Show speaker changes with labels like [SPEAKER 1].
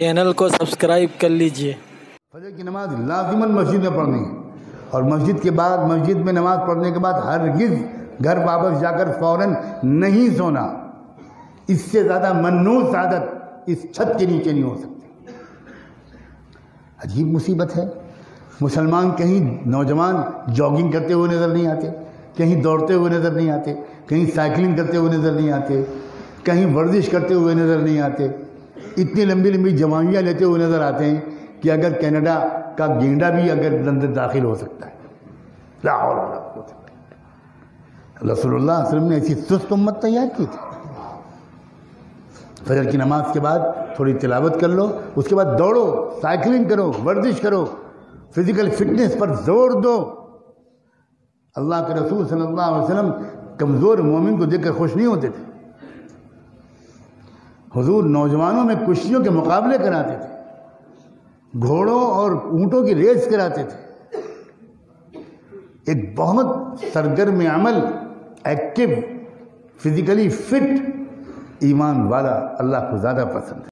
[SPEAKER 1] Channel کو subscribe کر لیجئے۔
[SPEAKER 2] فجر کی نماز لازماً مسجد میں پڑھنی ہے، اور مسجد کے بعد مسجد میں نماز پڑھنے کے بعد ہرگز گھر واپس جا کر فوراً نہیں سونا۔ اس سے زیادہ منحوس عادت اس چھت کے نیچے نہیں ہو سکتی۔ عجیب مصیبت ہے، مسلمان کہیں نوجوان جاگنگ کرتے ہوئے نظر نہیں آتے، کہیں دوڑتے ہوئے نظر نہیں آتے، کہیں سائیکلنگ کرتے ہوئے نظر نہیں آتے، کہیں ورزش کرتے ہوئے نظر نہیں آتے، اتنی لمبی لمبی جوانیاں لیتے ہوئے نظر آتے ہیں کہ اگر کینیڈا کا گینڈا بھی اگر اندر داخل ہو سکتا ہے۔ لا حول ولا قوت الا باللہ۔ رسول اللہ صلی اللہ علیہ وسلم نے ایسی سست امت تیار کی تھی۔ فجر کی نماز کے بعد تھوڑی تلاوت کر لو، اس کے بعد دوڑو، سائیکلنگ کرو، ورزش کرو، فزیکل فٹنس پر زور دو۔ اللہ کے رسول صلی اللہ علیہ وسلم کمزور مومن کو دیکھ کر خوش نہیں ہوتے تھے۔ حضور نوجوانوں میں کشتیوں کے مقابلے کراتے تھے، گھوڑوں اور اونٹوں کی ریس کراتے تھے۔ ایک بہت سرگرم عمل، ایکٹیو، فزیکلی فٹ ایمان والا اللہ کو زیادہ پسند ہے۔